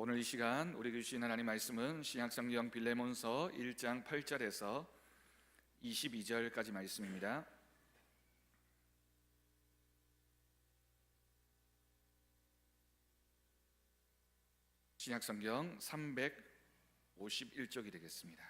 오늘 이 시간 우리에게 주신 하나님 말씀은 신약성경 빌레몬서 1장 8절에서 22절까지 말씀입니다. 신약성경 351쪽이 되겠습니다.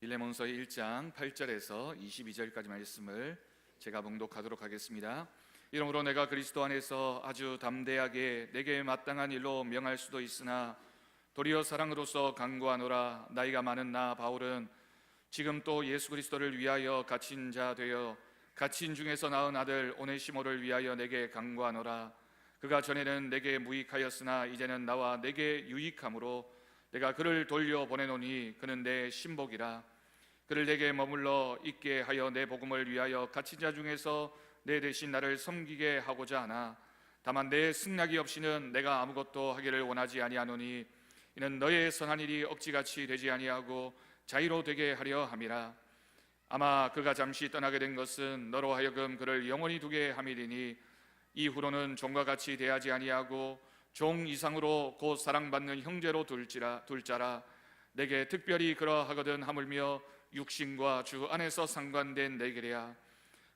빌레몬서 1장 8절에서 22절까지 말씀을 제가 봉독하도록 하겠습니다. 이러므로 내가 그리스도 안에서 아주 담대하게 내게 마땅한 일로 명할 수도 있으나 도리어 사랑으로서 간구하노라. 나이가 많은 나 바울은 지금 또 예수 그리스도를 위하여 갇힌 자 되어 갇힌 중에서 낳은 아들 오네시모를 위하여 내게 간구하노라. 그가 전에는 내게 무익하였으나 이제는 나와 내게 유익함으로 내가 그를 돌려 보내노니 그는 내 신복이라. 그를 내게 머물러 있게 하여 내 복음을 위하여 갇힌 자 중에서 내 대신 나를 섬기게 하고자 하나 다만 내 승낙이 없이는 내가 아무것도 하기를 원하지 아니하노니 이는 너의 선한 일이 억지같이 되지 아니하고 자유로 되게 하려 함이라. 아마 그가 잠시 떠나게 된 것은 너로 하여금 그를 영원히 두게 함이리니 이후로는 종과 같이 대하지 아니하고 종 이상으로 곧 사랑받는 형제로 둘 자라. 내게 특별히 그러하거든 하물며 육신과 주 안에서 상관된 내게랴.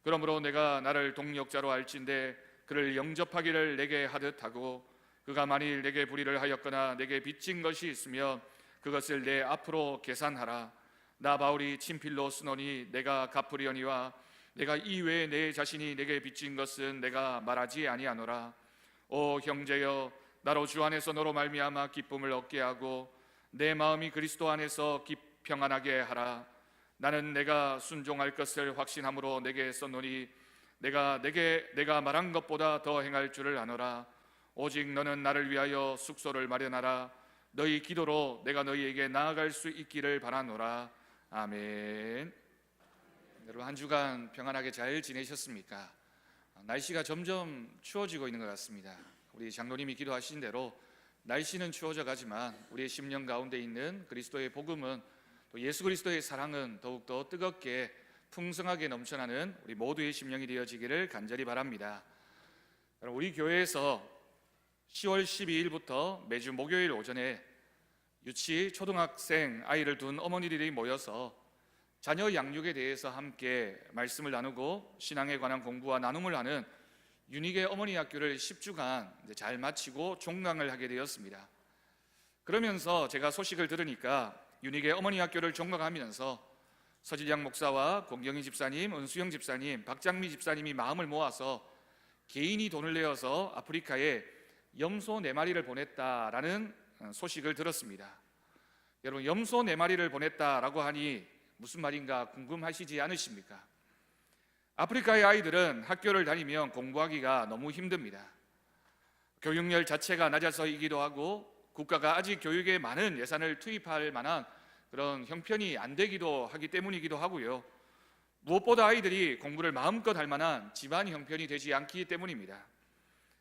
그러므로 내가 나를 동력자로 알진대 그를 영접하기를 내게 하듯 하고 그가 만일 내게 불의를 하였거나 내게 빚진 것이 있으면 그것을 내 앞으로 계산하라. 나 바울이 친필로 쓰노니 내가 갚으려니와 내가 이외에 내 자신이 내게 빚진 것은 내가 말하지 아니하노라. 오 형제여, 나로 주 안에서 너로 말미암아 기쁨을 얻게 하고 내 마음이 그리스도 안에서 평안하게 하라. 나는 내가 순종할 것을 확신함으로 내게 썼노니 내가 말한 것보다 더 행할 줄을 아노라. 오직 너는 나를 위하여 숙소를 마련하라. 너희 기도로 내가 너희에게 나아갈 수 있기를 바라노라. 아멘. 여러분, 한 주간 평안하게 잘 지내셨습니까? 날씨가 점점 추워지고 있는 것 같습니다. 우리 장로님이 기도하신 대로 날씨는 추워져 가지만 우리의 심령 가운데 있는 그리스도의 복음은 또 예수 그리스도의 사랑은 더욱더 뜨겁게 풍성하게 넘쳐나는 우리 모두의 심령이 되어지기를 간절히 바랍니다. 우리 교회에서 10월 12일부터 매주 목요일 오전에 유치 초등학생 아이를 둔 어머니들이 모여서 자녀 양육에 대해서 함께 말씀을 나누고 신앙에 관한 공부와 나눔을 하는 윤희계 어머니 학교를 10주간 잘 마치고 종강을 하게 되었습니다. 그러면서 제가 소식을 들으니까 윤희계 어머니 학교를 종강하면서 서질양 목사와 공경희 집사님, 은수영 집사님, 박장미 집사님이 마음을 모아서 개인이 돈을 내어서 아프리카에 염소 4마리를 보냈다라는 소식을 들었습니다. 여러분, 염소 4마리를 보냈다라고 하니 무슨 말인가 궁금하시지 않으십니까? 아프리카의 아이들은 학교를 다니면 공부하기가 너무 힘듭니다. 교육열 자체가 낮아서이기도 하고 국가가 아직 교육에 많은 예산을 투입할 만한 그런 형편이 안 되기도 하기 때문이기도 하고요. 무엇보다 아이들이 공부를 마음껏 할 만한 집안 형편이 되지 않기 때문입니다.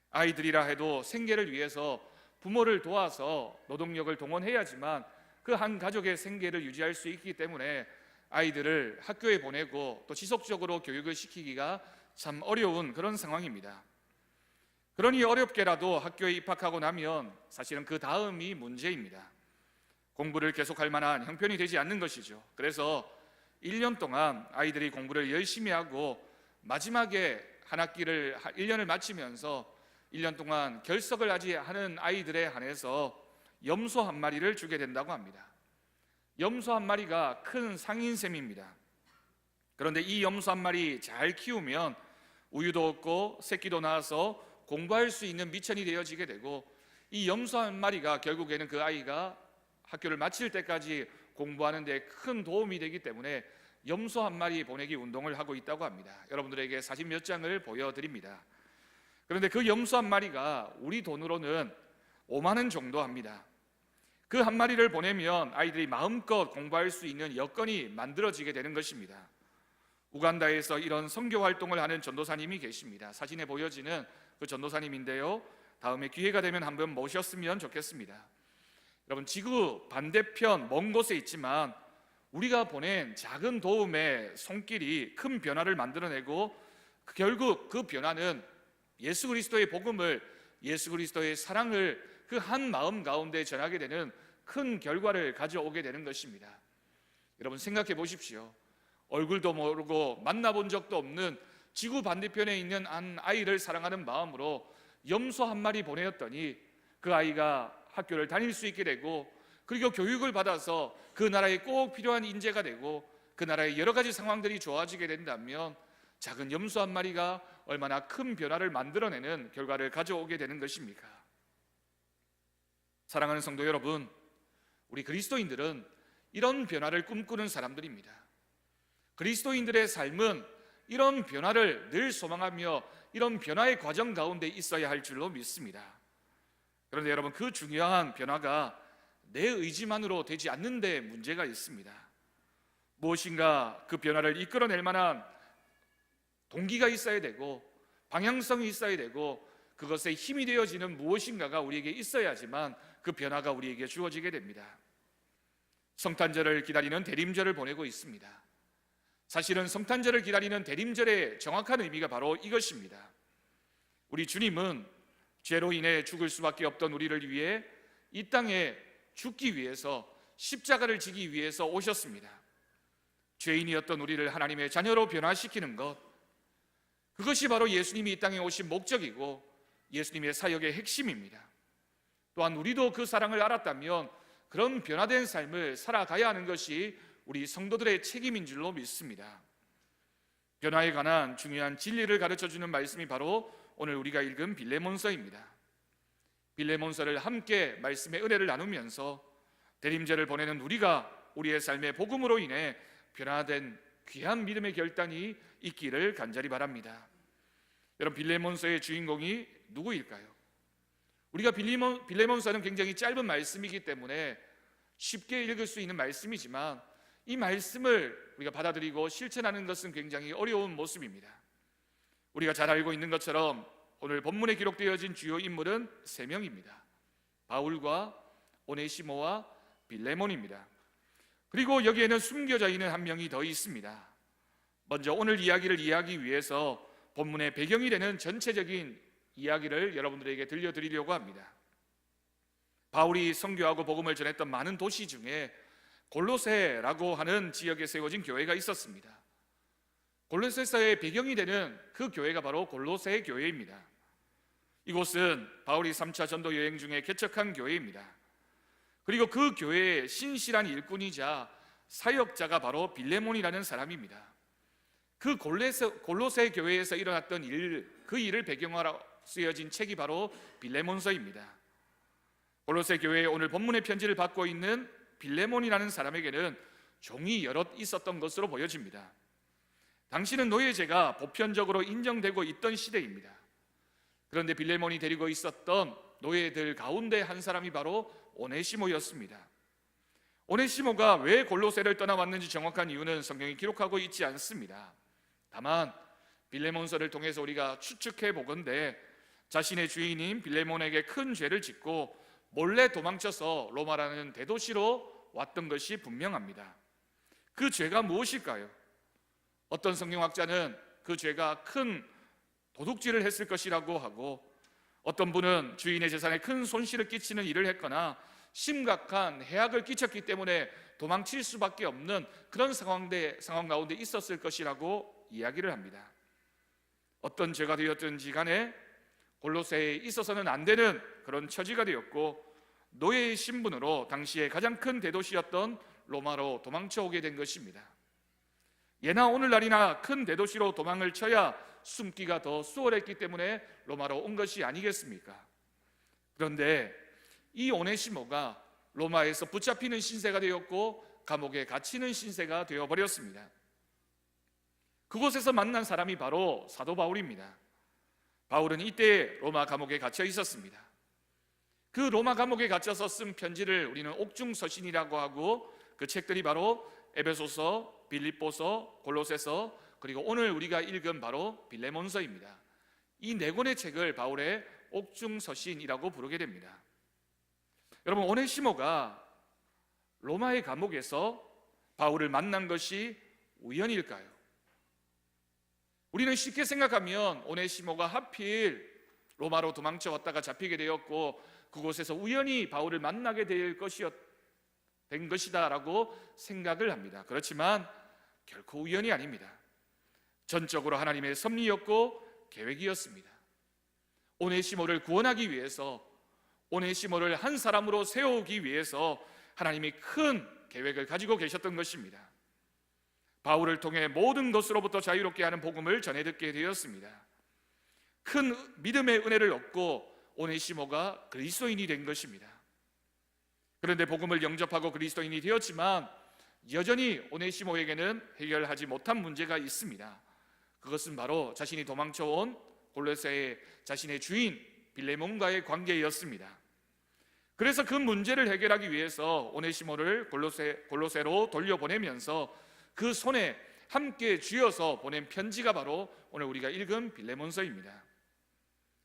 아이들이라 해도 생계를 위해서 부모를 도와서 노동력을 동원해야지만 그 한 가족의 생계를 유지할 수 있기 때문에 아이들을 학교에 보내고 또 지속적으로 교육을 시키기가 참 어려운 그런 상황입니다. 그러니 어렵게라도 학교에 입학하고 나면 사실은 그 다음이 문제입니다. 공부를 계속할 만한 형편이 되지 않는 것이죠. 그래서 1년 동안 아이들이 공부를 열심히 하고 마지막에 한 학기를 1년을 마치면서 1년 동안 결석을 하지 않은 아이들에 한해서 염소 1마리를 주게 된다고 합니다. 염소 1마리가 큰 상인셈입니다. 그런데 이 염소 1마리 잘 키우면 우유도 얻고 새끼도 낳아서 공부할 수 있는 미천이 되어지게 되고 이 염소 1마리가 결국에는 그 아이가 학교를 마칠 때까지 공부하는 데 큰 도움이 되기 때문에 염소 1마리 보내기 운동을 하고 있다고 합니다. 여러분들에게 사진 몇 장을 보여드립니다. 그런데 그 염소 1마리가 우리 돈으로는 5만 원 정도 합니다. 그 1마리를 보내면 아이들이 마음껏 공부할 수 있는 여건이 만들어지게 되는 것입니다. 우간다에서 이런 선교 활동을 하는 전도사님이 계십니다. 사진에 보여지는 그 전도사님인데요, 다음에 기회가 되면 한번 모셨으면 좋겠습니다. 여러분, 지구 반대편 먼 곳에 있지만 우리가 보낸 작은 도움의 손길이 큰 변화를 만들어내고 결국 그 변화는 예수 그리스도의 복음을, 예수 그리스도의 사랑을 그 한 마음 가운데 전하게 되는 큰 결과를 가져오게 되는 것입니다. 여러분 생각해 보십시오. 얼굴도 모르고 만나본 적도 없는 지구 반대편에 있는 한 아이를 사랑하는 마음으로 염소 한 마리 보내었더니 그 아이가 학교를 다닐 수 있게 되고, 그리고 교육을 받아서 그 나라에 꼭 필요한 인재가 되고 그 나라의 여러 가지 상황들이 좋아지게 된다면 작은 염소 한 마리가 얼마나 큰 변화를 만들어내는 결과를 가져오게 되는 것입니까? 사랑하는 성도 여러분, 우리 그리스도인들은 이런 변화를 꿈꾸는 사람들입니다. 그리스도인들의 삶은 이런 변화를 늘 소망하며 이런 변화의 과정 가운데 있어야 할 줄로 믿습니다. 그런데 여러분, 그 중요한 변화가 내 의지만으로 되지 않는 데 문제가 있습니다. 무엇인가 그 변화를 이끌어낼 만한 동기가 있어야 되고 방향성이 있어야 되고 그것에 힘이 되어지는 무엇인가가 우리에게 있어야지만 그 변화가 우리에게 주어지게 됩니다. 성탄절을 기다리는 대림절을 보내고 있습니다. 사실은 성탄절을 기다리는 대림절의 정확한 의미가 바로 이것입니다. 우리 주님은 죄로 인해 죽을 수밖에 없던 우리를 위해 이 땅에 죽기 위해서, 십자가를 지기 위해서 오셨습니다. 죄인이었던 우리를 하나님의 자녀로 변화시키는 것, 그것이 바로 예수님이 이 땅에 오신 목적이고 예수님의 사역의 핵심입니다. 또한 우리도 그 사랑을 알았다면 그런 변화된 삶을 살아가야 하는 것이 우리 성도들의 책임인 줄로 믿습니다. 변화에 관한 중요한 진리를 가르쳐주는 말씀이 바로 오늘 우리가 읽은 빌레몬서입니다. 빌레몬서를 함께 말씀의 은혜를 나누면서 대림절을 보내는 우리가 우리의 삶의 복음으로 인해 변화된 귀한 믿음의 결단이 있기를 간절히 바랍니다. 여러분, 빌레몬서의 주인공이 누구일까요? 우리가 빌레몬서는 굉장히 짧은 말씀이기 때문에 쉽게 읽을 수 있는 말씀이지만 이 말씀을 우리가 받아들이고 실천하는 것은 굉장히 어려운 모습입니다. 우리가 잘 알고 있는 것처럼 오늘 본문에 기록되어진 주요 인물은 3명입니다. 바울과 오네시모와 빌레몬입니다. 그리고 여기에는 숨겨져 있는 한 명이 더 있습니다. 먼저 오늘 이야기를 이해하기 위해서 본문의 배경이 되는 전체적인 이야기를 여러분들에게 들려드리려고 합니다. 바울이 선교하고 복음을 전했던 많은 도시 중에 골로새라고 하는 지역에 세워진 교회가 있었습니다. 골로새서의 배경이 되는 그 교회가 바로 골로새 교회입니다. 이곳은 바울이 3차 전도 여행 중에 개척한 교회입니다. 그리고 그 교회의 신실한 일꾼이자 사역자가 바로 빌레몬이라는 사람입니다. 그 골로새 교회에서 일어났던 일, 그 일을 배경으로 쓰여진 책이 바로 빌레몬서입니다. 골로새 교회에 오늘 본문의 편지를 받고 있는 빌레몬이라는 사람에게는 종이 여럿 있었던 것으로 보여집니다. 당시는 노예제가 보편적으로 인정되고 있던 시대입니다. 그런데 빌레몬이 데리고 있었던 노예들 가운데 한 사람이 바로 오네시모였습니다. 오네시모가 왜 골로새를 떠나왔는지 정확한 이유는 성경이 기록하고 있지 않습니다. 다만 빌레몬서를 통해서 우리가 추측해 보건대 자신의 주인인 빌레몬에게 큰 죄를 짓고 몰래 도망쳐서 로마라는 대도시로 왔던 것이 분명합니다. 그 죄가 무엇일까요? 어떤 성경학자는 그 죄가 큰 도둑질을 했을 것이라고 하고, 어떤 분은 주인의 재산에 큰 손실을 끼치는 일을 했거나 심각한 해악을 끼쳤기 때문에 도망칠 수밖에 없는 그런 상황 가운데 있었을 것이라고 이야기를 합니다. 어떤 죄가 되었든지 간에 골로새에 있어서는 안 되는 그런 처지가 되었고, 노예의 신분으로 당시에 가장 큰 대도시였던 로마로 도망쳐 오게 된 것입니다. 예나 오늘날이나 큰 대도시로 도망을 쳐야 숨기가 더 수월했기 때문에 로마로 온 것이 아니겠습니까? 그런데 이 오네시모가 로마에서 붙잡히는 신세가 되었고 감옥에 갇히는 신세가 되어버렸습니다. 그곳에서 만난 사람이 바로 사도 바울입니다. 바울은 이때 로마 감옥에 갇혀 있었습니다. 그 로마 감옥에 갇혀서 쓴 편지를 우리는 옥중서신이라고 하고, 그 책들이 바로 에베소서, 빌립보서, 골로새서, 그리고 오늘 우리가 읽은 바로 빌레몬서입니다. 이 4권의 책을 바울의 옥중서신이라고 부르게 됩니다. 여러분, 오네시모가 로마의 감옥에서 바울을 만난 것이 우연일까요? 우리는 쉽게 생각하면 오네시모가 하필 로마로 도망쳐 왔다가 잡히게 되었고 그곳에서 우연히 바울을 만나게 된 것이다라고 생각을 합니다. 그렇지만 결코 우연이 아닙니다. 전적으로 하나님의 섭리였고 계획이었습니다. 오네시모를 구원하기 위해서, 오네시모를 한 사람으로 세우기 위해서 하나님이 큰 계획을 가지고 계셨던 것입니다. 바울을 통해 모든 것으로부터 자유롭게 하는 복음을 전해 듣게 되었습니다. 큰 믿음의 은혜를 얻고 오네시모가 그리스도인이 된 것입니다. 그런데 복음을 영접하고 그리스도인이 되었지만 여전히 오네시모에게는 해결하지 못한 문제가 있습니다. 그것은 바로 자신이 도망쳐온 골로새의 자신의 주인 빌레몬과의 관계였습니다. 그래서 그 문제를 해결하기 위해서 오네시모를 골로새로 돌려보내면서 그 손에 함께 쥐어서 보낸 편지가 바로 오늘 우리가 읽은 빌레몬서입니다.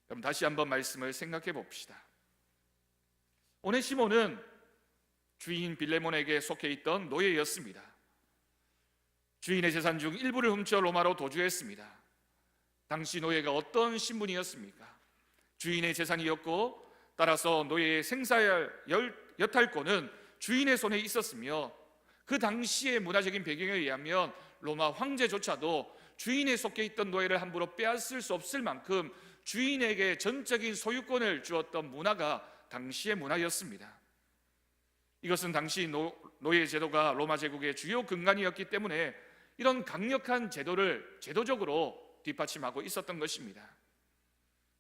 그럼 다시 한번 말씀을 생각해 봅시다. 오네시모는 주인 빌레몬에게 속해 있던 노예였습니다. 주인의 재산 중 일부를 훔쳐 로마로 도주했습니다. 당시 노예가 어떤 신분이었습니까? 주인의 재산이었고 따라서 노예의 여탈권은 주인의 손에 있었으며 그 당시의 문화적인 배경에 의하면 로마 황제조차도 주인에 속해 있던 노예를 함부로 빼앗을 수 없을 만큼 주인에게 전적인 소유권을 주었던 문화가 당시의 문화였습니다. 이것은 당시 노예 제도가 로마 제국의 주요 근간이었기 때문에 이런 강력한 제도를 제도적으로 뒷받침하고 있었던 것입니다.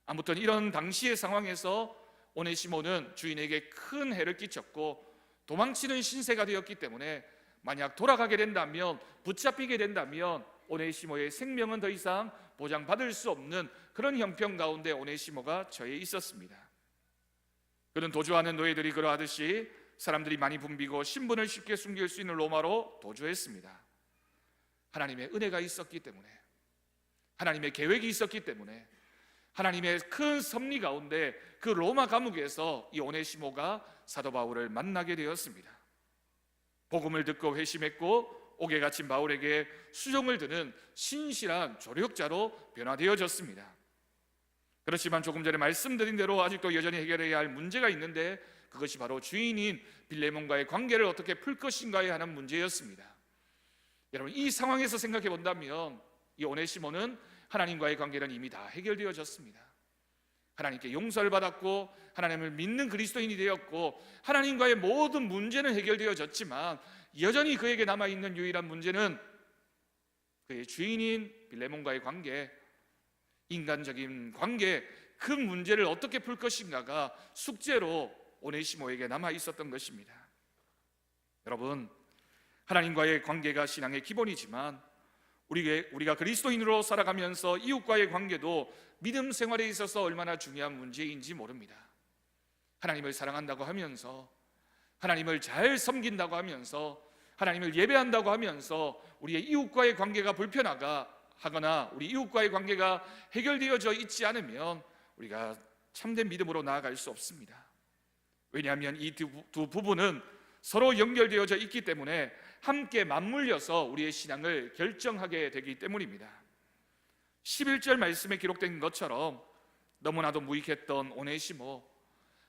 아무튼 이런 당시의 상황에서 오네시모는 주인에게 큰 해를 끼쳤고 도망치는 신세가 되었기 때문에 만약 돌아가게 된다면, 붙잡히게 된다면 오네시모의 생명은 더 이상 보장받을 수 없는 그런 형편 가운데 오네시모가 처해 있었습니다. 그는 도주하는 노예들이 그러하듯이 사람들이 많이 붐비고 신분을 쉽게 숨길 수 있는 로마로 도주했습니다. 하나님의 은혜가 있었기 때문에, 하나님의 계획이 있었기 때문에, 하나님의 큰 섭리 가운데 그 로마 감옥에서 이 오네시모가 사도 바울을 만나게 되었습니다. 복음을 듣고 회심했고 옥에 갇힌 바울에게 수종을 드는 신실한 조력자로 변화되어졌습니다. 그렇지만 조금 전에 말씀드린 대로 아직도 여전히 해결해야 할 문제가 있는데 그것이 바로 주인인 빌레몬과의 관계를 어떻게 풀 것인가에 하는 문제였습니다. 여러분, 이 상황에서 생각해 본다면 이 오네시모는 하나님과의 관계는 이미 다 해결되어졌습니다. 하나님께 용서를 받았고 하나님을 믿는 그리스도인이 되었고 하나님과의 모든 문제는 해결되어졌지만 여전히 그에게 남아있는 유일한 문제는 그의 주인인 빌레몬과의 관계, 인간적인 관계, 그 문제를 어떻게 풀 것인가가 숙제로 오네시모에게 남아있었던 것입니다. 여러분, 하나님과의 관계가 신앙의 기본이지만 우리가 그리스도인으로 살아가면서 이웃과의 관계도 믿음 생활에 있어서 얼마나 중요한 문제인지 모릅니다. 하나님을 사랑한다고 하면서, 하나님을 잘 섬긴다고 하면서, 하나님을 예배한다고 하면서 우리의 이웃과의 관계가 불편하거나 우리 이웃과의 관계가 해결되어져 있지 않으면 우리가 참된 믿음으로 나아갈 수 없습니다. 왜냐하면 이 두 부분은 서로 연결되어져 있기 때문에 함께 맞물려서 우리의 신앙을 결정하게 되기 때문입니다. 11절 말씀에 기록된 것처럼 너무나도 무익했던 오네시모,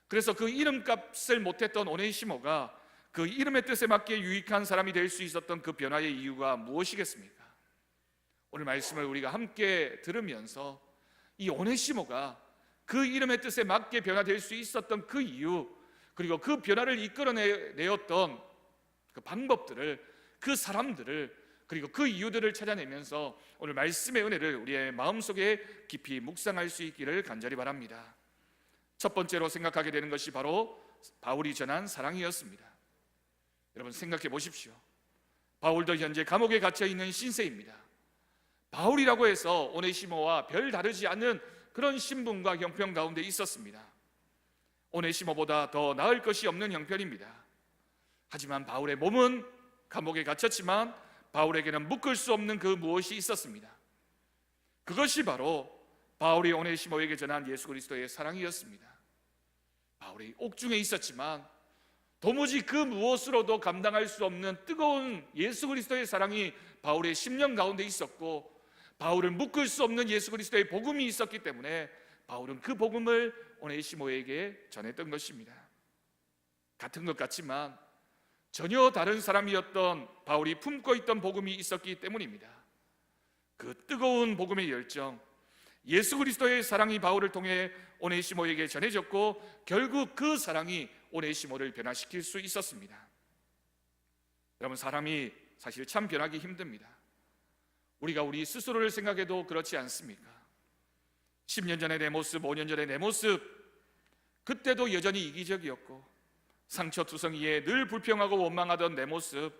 그래서 그 이름값을 못했던 오네시모가 그 이름의 뜻에 맞게 유익한 사람이 될 수 있었던 그 변화의 이유가 무엇이겠습니까? 오늘 말씀을 우리가 함께 들으면서 이 오네시모가 그 이름의 뜻에 맞게 변화될 수 있었던 그 이유, 그리고 그 변화를 이끌어내었던 그 방법들을, 그 사람들을, 그리고 그 이유들을 찾아내면서 오늘 말씀의 은혜를 우리의 마음속에 깊이 묵상할 수 있기를 간절히 바랍니다. 첫 번째로 생각하게 되는 것이 바로 바울이 전한 사랑이었습니다. 여러분, 생각해 보십시오. 바울도 현재 감옥에 갇혀 있는 신세입니다. 바울이라고 해서 오네시모와 별 다르지 않는 그런 신분과 형편 가운데 있었습니다. 오네시모보다 더 나을 것이 없는 형편입니다. 하지만 바울의 몸은 감옥에 갇혔지만 바울에게는 묶을 수 없는 그 무엇이 있었습니다. 그것이 바로 바울이 오네시모에게 전한 예수 그리스도의 사랑이었습니다. 바울이 옥중에 있었지만 도무지 그 무엇으로도 감당할 수 없는 뜨거운 예수 그리스도의 사랑이 바울의 심령 가운데 있었고, 바울을 묶을 수 없는 예수 그리스도의 복음이 있었기 때문에 바울은 그 복음을 오네시모에게 전했던 것입니다. 같은 것 같지만 전혀 다른 사람이었던 바울이 품고 있던 복음이 있었기 때문입니다. 그 뜨거운 복음의 열정, 예수 그리스도의 사랑이 바울을 통해 오네시모에게 전해졌고, 결국 그 사랑이 오네시모를 변화시킬 수 있었습니다. 여러분, 사람이 사실 참 변하기 힘듭니다. 우리가 우리 스스로를 생각해도 그렇지 않습니까? 10년 전의 내 모습, 5년 전의 내 모습, 그때도 여전히 이기적이었고 상처투성이에 늘 불평하고 원망하던 내 모습,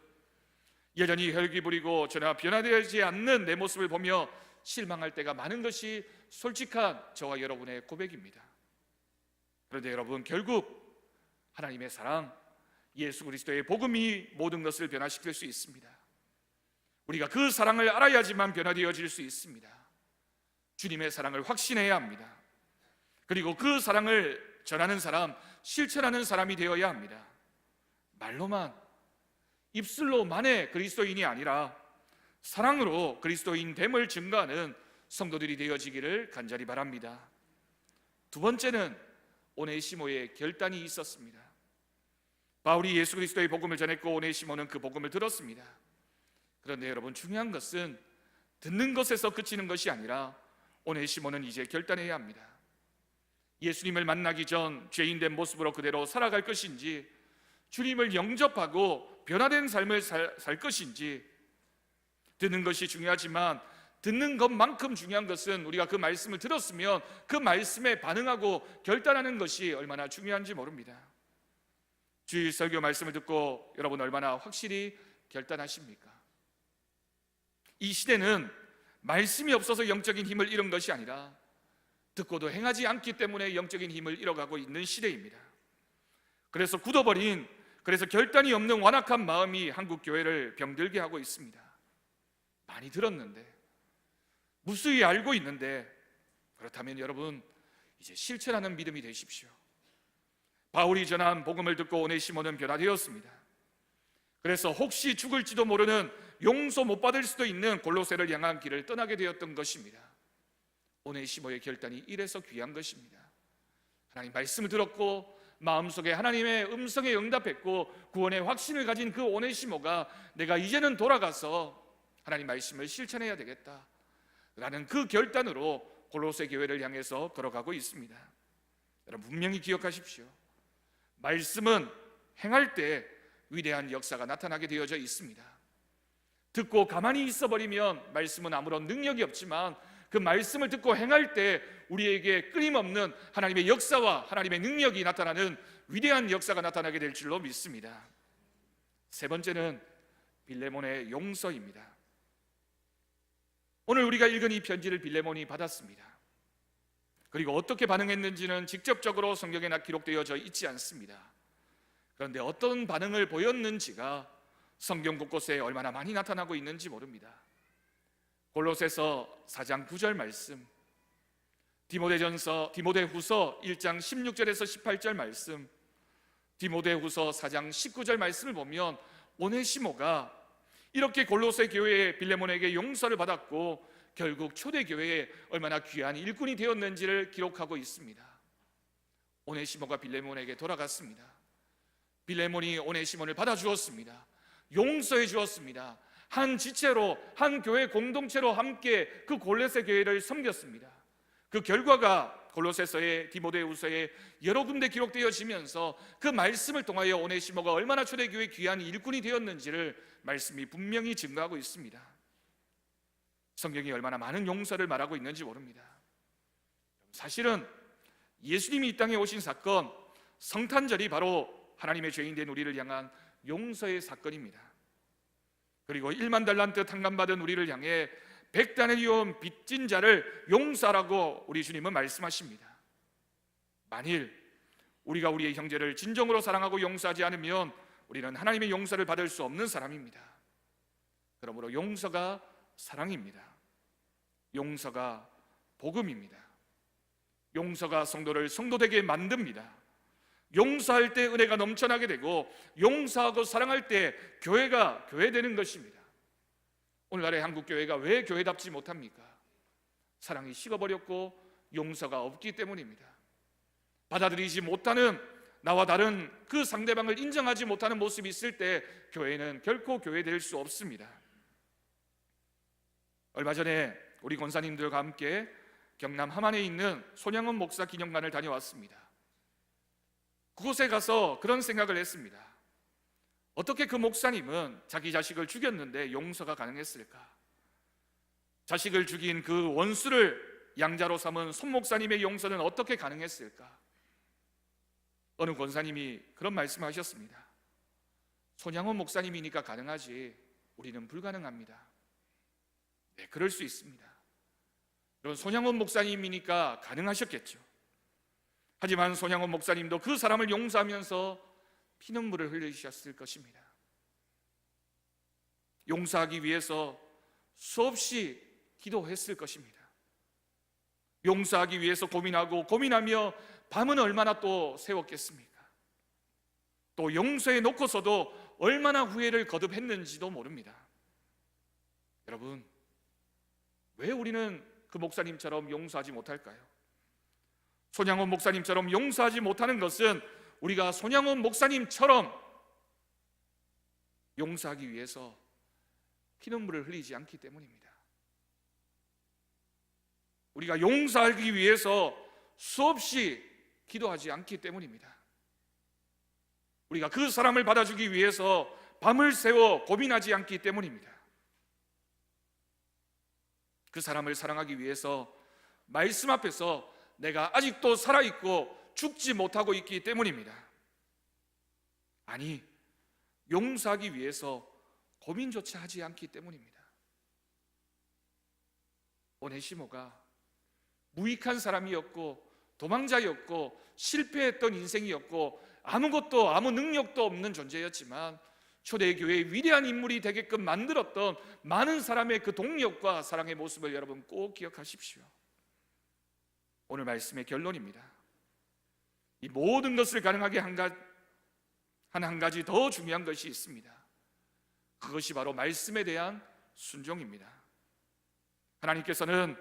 여전히 혈기 부리고 전혀 변화되지 않는 내 모습을 보며 실망할 때가 많은 것이 솔직한 저와 여러분의 고백입니다. 그런데 여러분, 결국 하나님의 사랑, 예수 그리스도의 복음이 모든 것을 변화시킬 수 있습니다. 우리가 그 사랑을 알아야지만 변화되어질 수 있습니다. 주님의 사랑을 확신해야 합니다. 그리고 그 사랑을 전하는 사람, 실천하는 사람이 되어야 합니다. 말로만, 입술로만의 그리스도인이 아니라 사랑으로 그리스도인 됨을 증거하는 성도들이 되어지기를 간절히 바랍니다. 두 번째는 오네시모의 결단이 있었습니다. 바울이 예수 그리스도의 복음을 전했고 오네시모는 그 복음을 들었습니다. 그런데 여러분, 중요한 것은 듣는 것에서 그치는 것이 아니라 오네시모는 이제 결단해야 합니다. 예수님을 만나기 전 죄인된 모습으로 그대로 살아갈 것인지, 주님을 영접하고 변화된 삶을 살 것인지. 듣는 것이 중요하지만 듣는 것만큼 중요한 것은 우리가 그 말씀을 들었으면 그 말씀에 반응하고 결단하는 것이 얼마나 중요한지 모릅니다. 주일 설교 말씀을 듣고 여러분 얼마나 확실히 결단하십니까? 이 시대는 말씀이 없어서 영적인 힘을 잃은 것이 아니라 듣고도 행하지 않기 때문에 영적인 힘을 잃어가고 있는 시대입니다. 그래서 굳어버린, 그래서 결단이 없는 완악한 마음이 한국 교회를 병들게 하고 있습니다. 많이 들었는데, 무수히 알고 있는데, 그렇다면 여러분 이제 실천하는 믿음이 되십시오. 바울이 전한 복음을 듣고 오네시모는 변화되었습니다. 그래서 혹시 죽을지도 모르는, 용서 못 받을 수도 있는 골로새를 향한 길을 떠나게 되었던 것입니다. 오네시모의 결단이 이래서 귀한 것입니다. 하나님 말씀을 들었고 마음속에 하나님의 음성에 응답했고 구원의 확신을 가진 그 오네시모가 내가 이제는 돌아가서 하나님 말씀을 실천해야 되겠다 라는 그 결단으로 골로새 교회를 향해서 걸어가고 있습니다. 여러분, 분명히 기억하십시오. 말씀은 행할 때 위대한 역사가 나타나게 되어져 있습니다. 듣고 가만히 있어버리면 말씀은 아무런 능력이 없지만, 그 말씀을 듣고 행할 때 우리에게 끊임없는 하나님의 역사와 하나님의 능력이 나타나는 위대한 역사가 나타나게 될 줄로 믿습니다. 세 번째는 빌레몬의 용서입니다. 오늘 우리가 읽은 이 편지를 빌레몬이 받았습니다. 그리고 어떻게 반응했는지는 직접적으로 성경에 기록되어져 있지 않습니다. 그런데 어떤 반응을 보였는지가 성경 곳곳에 얼마나 많이 나타나고 있는지 모릅니다. 골로새서 4장 9절 말씀, 디모데후서 1장 16절에서 18절 말씀, 디모데후서 4장 19절 말씀을 보면 오네시모가 이렇게 골로새 교회의 빌레몬에게 용서를 받았고 결국 초대교회에 얼마나 귀한 일꾼이 되었는지를 기록하고 있습니다. 오네시모가 빌레몬에게 돌아갔습니다. 빌레몬이 오네시모를 받아주었습니다. 용서해 주었습니다. 한 지체로, 한 교회 공동체로 함께 그 골로새 교회를 섬겼습니다. 그 결과가 골로새서의, 디모데후서에 여러 군데 기록되어지면서 그 말씀을 통하여 오네시모가 얼마나 초대교회 귀한 일꾼이 되었는지를 말씀이 분명히 증거하고 있습니다. 성경이 얼마나 많은 용서를 말하고 있는지 모릅니다. 사실은 예수님이 이 땅에 오신 사건, 성탄절이 바로 하나님의 죄인 된 우리를 향한 용서의 사건입니다. 그리고 1만 달란트 탕감받은 우리를 향해 100다나리온 빚진 자를 용서하라고 우리 주님은 말씀하십니다. 만일 우리가 우리의 형제를 진정으로 사랑하고 용서하지 않으면 우리는 하나님의 용서를 받을 수 없는 사람입니다. 그러므로 용서가 사랑입니다. 용서가 복음입니다. 용서가 성도를 성도되게 만듭니다. 용서할 때 은혜가 넘쳐나게 되고, 용서하고 사랑할 때 교회가 교회되는 것입니다. 오늘날의 한국교회가 왜 교회답지 못합니까? 사랑이 식어버렸고 용서가 없기 때문입니다. 받아들이지 못하는, 나와 다른 그 상대방을 인정하지 못하는 모습이 있을 때 교회는 결코 교회될 수 없습니다. 얼마 전에 우리 권사님들과 함께 경남 함안에 있는 손양원 목사 기념관을 다녀왔습니다. 그곳에 가서 그런 생각을 했습니다. 어떻게 그 목사님은 자기 자식을 죽였는데 용서가 가능했을까? 자식을 죽인 그 원수를 양자로 삼은 손 목사님의 용서는 어떻게 가능했을까? 어느 권사님이 그런 말씀하셨습니다. 손양원 목사님이니까 가능하지 우리는 불가능합니다. 네, 그럴 수 있습니다. 그런 손양원 목사님이니까 가능하셨겠죠. 하지만 손양원 목사님도 그 사람을 용서하면서 피눈물을 흘리셨을 것입니다. 용서하기 위해서 수없이 기도했을 것입니다. 용서하기 위해서 고민하며 밤은 얼마나 또 새웠겠습니까? 또 용서해 놓고서도 얼마나 후회를 거듭했는지도 모릅니다. 여러분, 왜 우리는 그 목사님처럼 용서하지 못할까요? 손양원 목사님처럼 용서하지 못하는 것은 우리가 손양원 목사님처럼 용서하기 위해서 피눈물을 흘리지 않기 때문입니다. 우리가 용서하기 위해서 수없이 기도하지 않기 때문입니다. 우리가 그 사람을 받아주기 위해서 밤을 새워 고민하지 않기 때문입니다. 그 사람을 사랑하기 위해서 말씀 앞에서 내가 아직도 살아있고 죽지 못하고 있기 때문입니다. 아니, 용서하기 위해서 고민조차 하지 않기 때문입니다. 오네시모가 무익한 사람이었고 도망자였고 실패했던 인생이었고 아무 능력도 없는 존재였지만 초대교회의 위대한 인물이 되게끔 만들었던 많은 사람의 그 동력과 사랑의 모습을 여러분 꼭 기억하십시오. 오늘 말씀의 결론입니다. 이 모든 것을 가능하게 한 가지 더 중요한 것이 있습니다. 그것이 바로 말씀에 대한 순종입니다. 하나님께서는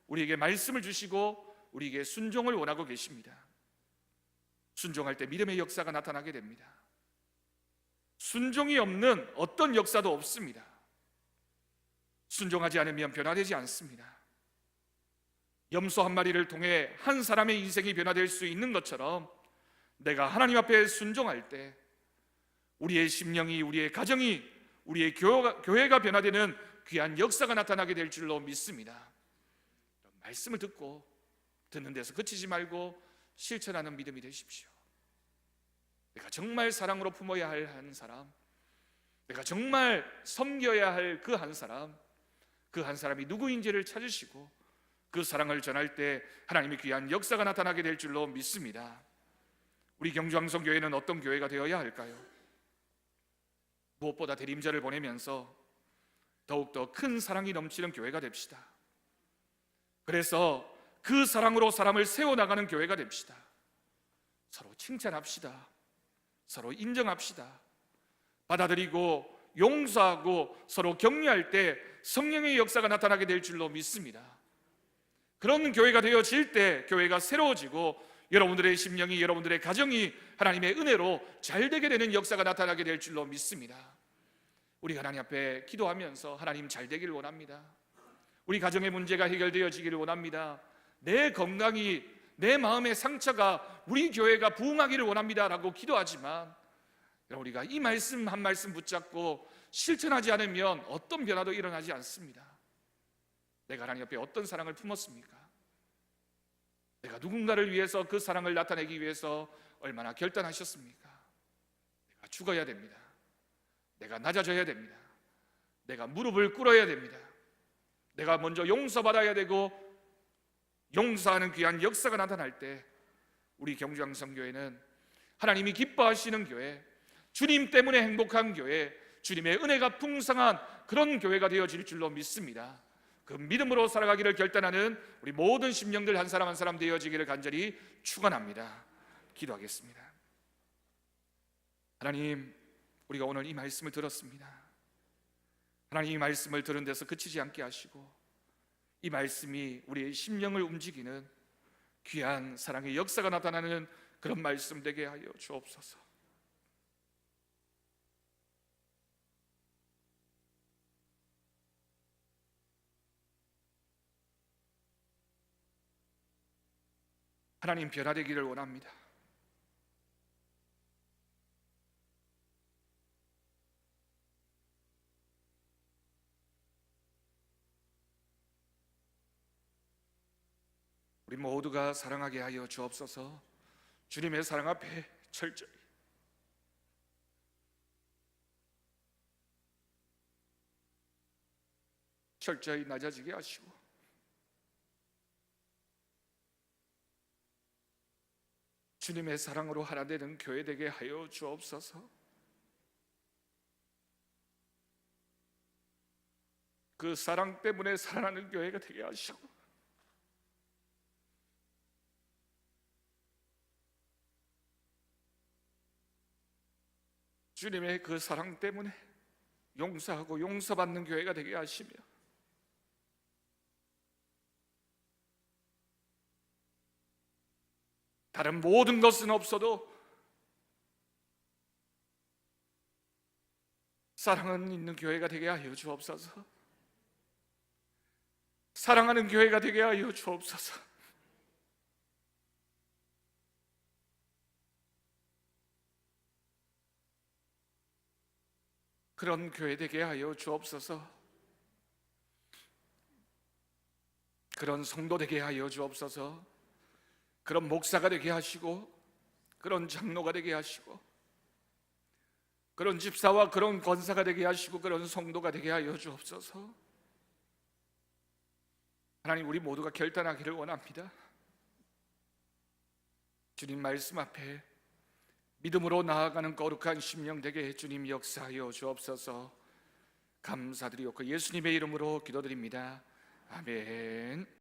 우리에게 말씀을 주시고 우리에게 순종을 원하고 계십니다. 순종할 때 믿음의 역사가 나타나게 됩니다. 순종이 없는 어떤 역사도 없습니다. 순종하지 않으면 변화되지 않습니다. 염소 한 마리를 통해 한 사람의 인생이 변화될 수 있는 것처럼 내가 하나님 앞에 순종할 때 우리의 심령이, 우리의 가정이, 우리의 교회가 변화되는 귀한 역사가 나타나게 될 줄로 믿습니다. 말씀을 듣는 데서 그치지 말고 실천하는 믿음이 되십시오. 내가 정말 사랑으로 품어야 할 한 사람, 내가 정말 섬겨야 할 그 한 사람, 그 한 사람이 누구인지를 찾으시고 그 사랑을 전할 때 하나님의 귀한 역사가 나타나게 될 줄로 믿습니다. 우리 경주왕성교회는 어떤 교회가 되어야 할까요? 무엇보다 대림절을 보내면서 더욱더 큰 사랑이 넘치는 교회가 됩시다. 그래서 그 사랑으로 사람을 세워나가는 교회가 됩시다. 서로 칭찬합시다. 서로 인정합시다. 받아들이고 용서하고 서로 격려할 때 성령의 역사가 나타나게 될 줄로 믿습니다. 그런 교회가 되어질 때 교회가 새로워지고 여러분들의 심령이, 여러분들의 가정이 하나님의 은혜로 잘되게 되는 역사가 나타나게 될 줄로 믿습니다. 우리 하나님 앞에 기도하면서 하나님 잘되기를 원합니다. 우리 가정의 문제가 해결되어지기를 원합니다. 내 건강이, 내 마음의 상처가 우리 교회가 부흥하기를 원합니다 라고 기도하지만 우리가 이 말씀 한 말씀 붙잡고 실천하지 않으면 어떤 변화도 일어나지 않습니다. 내가 하나님 앞에 어떤 사랑을 품었습니까? 내가 누군가를 위해서 그 사랑을 나타내기 위해서 얼마나 결단하셨습니까? 내가 죽어야 됩니다. 내가 낮아져야 됩니다. 내가 무릎을 꿇어야 됩니다. 내가 먼저 용서받아야 되고 용서하는 귀한 역사가 나타날 때 우리 경주왕성교회는 하나님이 기뻐하시는 교회, 주님 때문에 행복한 교회, 주님의 은혜가 풍성한 그런 교회가 되어질 줄로 믿습니다. 그 믿음으로 살아가기를 결단하는 우리 모든 심령들 한 사람 한 사람 되어지기를 간절히 축원합니다. 기도하겠습니다. 하나님, 우리가 오늘 이 말씀을 들었습니다. 하나님, 이 말씀을 들은 데서 그치지 않게 하시고 이 말씀이 우리의 심령을 움직이는 귀한 사랑의 역사가 나타나는 그런 말씀 되게 하여 주옵소서. 하나님, 변화되기를 원합니다. 우리 모두가 사랑하게 하여 주옵소서. 주님의 사랑 앞에 철저히 낮아지게 하시고 주님의 사랑으로 하나 되는 교회 되게 하여 주옵소서. 그 사랑 때문에 살아나는 교회가 되게 하시고 주님의 그 사랑 때문에 용서하고 용서받는 교회가 되게 하시며 다른 모든 것은 없어도 사랑은 있는 교회가 되게 하여 주옵소서. 사랑하는 교회가 되게 하여 주옵소서. 그런 교회 되게 하여 주옵소서. 그런 성도 되게 하여 주옵소서. 그런 목사가 되게 하시고 그런 장로가 되게 하시고 그런 집사와 그런 권사가 되게 하시고 그런 성도가 되게 하여 주옵소서. 하나님, 우리 모두가 결단하기를 원합니다. 주님 말씀 앞에 믿음으로 나아가는 거룩한 심령 되게 주님 역사하여 주옵소서. 감사드리옵고 예수님의 이름으로 기도드립니다. 아멘.